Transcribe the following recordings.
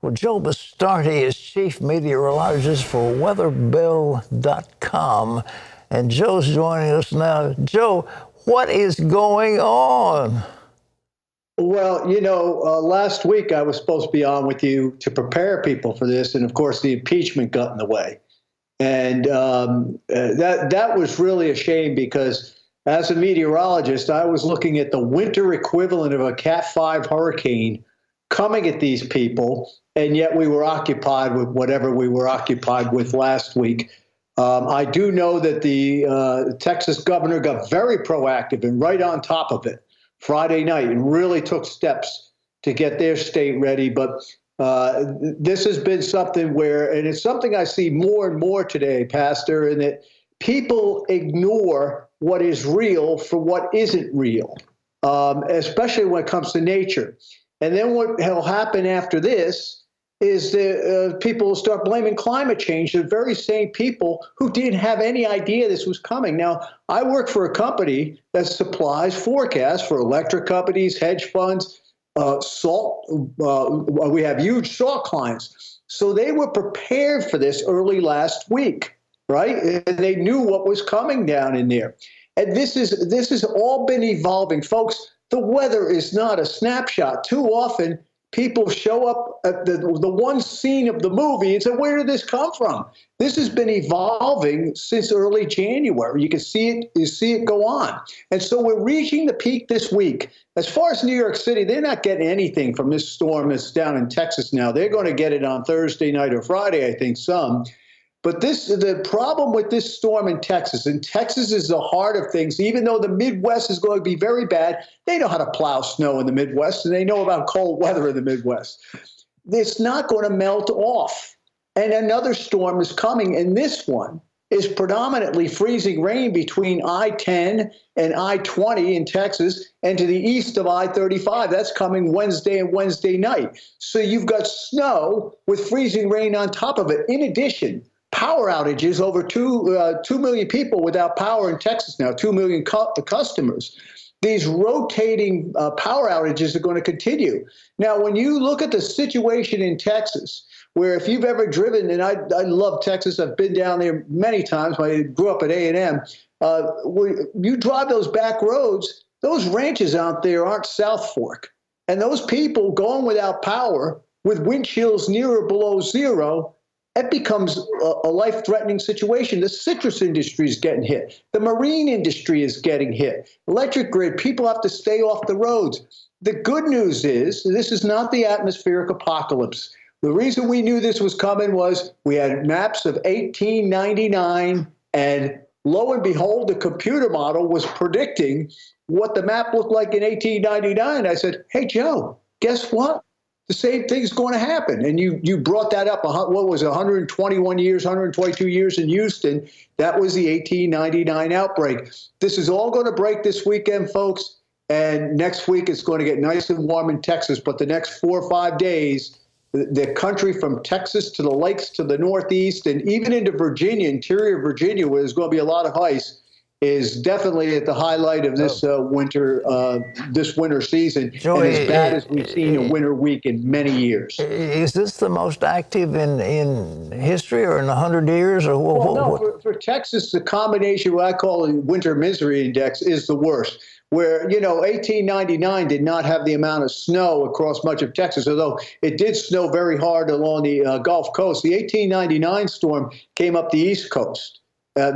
Well, Joe Bastardi is chief meteorologist for WeatherBELL.com. And Joe's joining us now. Joe, what is going on? Well, last week I was supposed to be on with you to prepare people for this. And of course, the impeachment got in the way. And that was really a shame because as a meteorologist, I was looking at the winter equivalent of a Cat 5 hurricane coming at these people. And yet we were occupied with whatever we were occupied with last week. I do know that the Texas governor got very proactive and right on top of it Friday night and really took steps to get their state ready. But this has been something where, and it's something I see more and more today, Pastor, in that people ignore what is real for what isn't real, especially when it comes to nature. And then what will happen after this is that people will start blaming climate change, the very same people who didn't have any idea this was coming. Now, I work for a company that supplies forecasts for electric companies, hedge funds, salt. We have huge salt clients. So they were prepared for this early last week, right? And they knew what was coming down in there. And this has all been evolving. Folks, the weather is not a snapshot. Too often, people show up at the one scene of the movie and say, where did this come from? This has been evolving since early January. You can see it go on. And so we're reaching the peak this week. As far as New York City, they're not getting anything from this storm that's down in Texas now. They're going to get it on Thursday night or Friday, I think, some. But the problem with this storm in Texas, and Texas is the heart of things, even though the Midwest is going to be very bad, they know how to plow snow in the Midwest, and they know about cold weather in the Midwest. It's not going to melt off. And another storm is coming, and this one is predominantly freezing rain between I-10 and I-20 in Texas and to the east of I-35. That's coming Wednesday and Wednesday night. So you've got snow with freezing rain on top of it. In addition, power outages, over 2 million people without power in Texas now, 2 million customers. These rotating power outages are going to continue. Now, when you look at the situation in Texas, where if you've ever driven, and I love Texas, I've been down there many times. I grew up at A&M. You drive those back roads, those ranches out there aren't South Fork. And those people going without power with wind chills near or below zero, it becomes a life-threatening situation. The citrus industry is getting hit. The marine industry is getting hit. Electric grid, people have to stay off the roads. The good news is this is not the atmospheric apocalypse. The reason we knew this was coming was we had maps of 1899, and lo and behold, the computer model was predicting what the map looked like in 1899. I said, hey, Joe, guess what? The same thing's going to happen. And you brought that up, what was it, 121 years, 122 years in Houston. That was the 1899 outbreak. This is all going to break this weekend, folks. And next week it's going to get nice and warm in Texas. But the next 4 or 5 days, the country from Texas to the lakes to the northeast and even into Virginia, interior Virginia, where there's going to be a lot of ice, is definitely at the highlight of this winter season, Joey, and as bad as we've seen a winter week in many years. Is this the most active in history or in 100 years? Or well, no, for Texas, the combination, what I call the winter misery index, is the worst. Where, 1899 did not have the amount of snow across much of Texas, although it did snow very hard along the Gulf Coast. The 1899 storm came up the East Coast.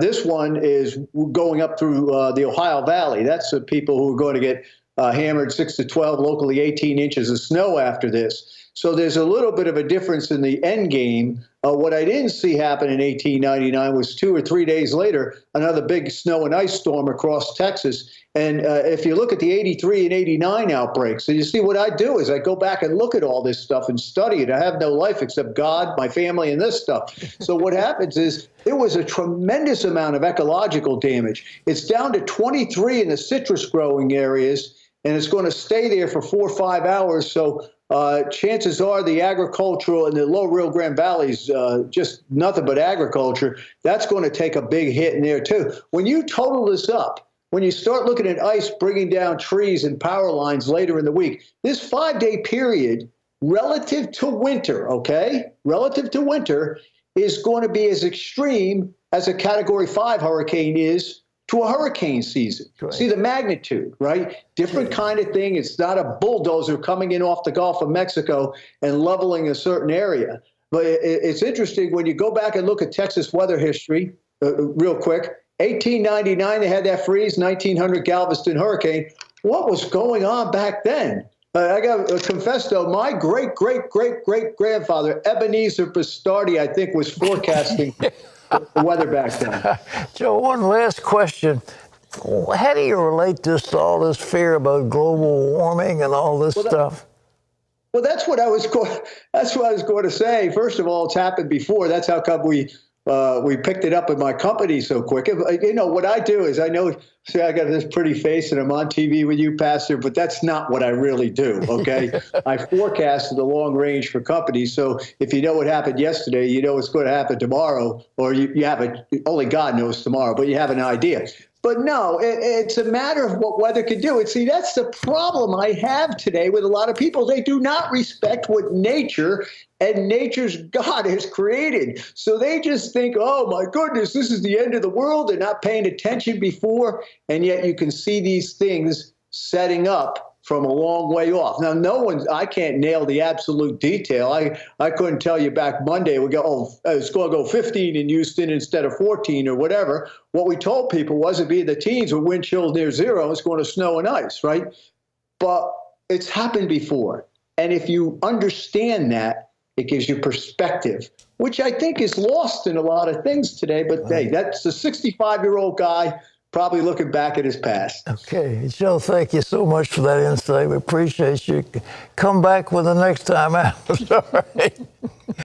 This one is going up through the Ohio Valley. That's the people who are going to get hammered 6 to 12, locally 18 inches of snow after this. So there's a little bit of a difference in the end game. What I didn't see happen in 1899 was 2 or 3 days later, another big snow and ice storm across Texas. And if you look at the 83 and 89 outbreaks, so you see what I do is I go back and look at all this stuff and study it. I have no life except God, my family, and this stuff. So what happens is there was a tremendous amount of ecological damage. It's down to 23 in the citrus growing areas, and it's going to stay there for 4 or 5 hours. So chances are the agricultural in the low Rio Grande valleys, just nothing but agriculture, that's going to take a big hit in there too. When you total this up, when you start looking at ice bringing down trees and power lines later in the week, this 5-day period relative to winter, okay? Relative to winter is going to be as extreme as a Category 5 hurricane is to a hurricane season. Right. See the magnitude, right? Different kind of thing. It's not a bulldozer coming in off the Gulf of Mexico and leveling a certain area. But it's interesting when you go back and look at Texas weather history, real quick. 1899, they had that freeze, 1900 Galveston hurricane. What was going on back then? I got to confess, though, my great-great-great-great-grandfather, Ebenezer Bastardi, I think, was forecasting the weather back then. Joe, one last question. How do you relate this to all this fear about global warming and all this stuff? Well, that's what I was going to say. First of all, it's happened before. That's how come we picked it up in my company so quick. You know, what I do is I got this pretty face and I'm on TV with you, Pastor, but that's not what I really do, okay? I forecast the long range for companies. So if you know what happened yesterday, you know what's going to happen tomorrow, or you have only God knows tomorrow, but you have an idea. But no, it's a matter of what weather can do. And see, that's the problem I have today with a lot of people. They do not respect what nature and nature's God has created. So they just think, oh, my goodness, this is the end of the world. They're not paying attention before. And yet you can see these things setting up from a long way off. Now, I can't nail the absolute detail. I couldn't tell you back Monday, we go, oh, it's going to go 15 in Houston instead of 14 or whatever. What we told people was it'd be in the teens with wind chills near zero. It's going to snow and ice, right? But it's happened before. And if you understand that, it gives you perspective, which I think is lost in a lot of things today. But hey, that's a 65-year-old guy probably looking back at his past. Okay. Joe, thank you so much for that insight. We appreciate you. Come back with the next time out. All right.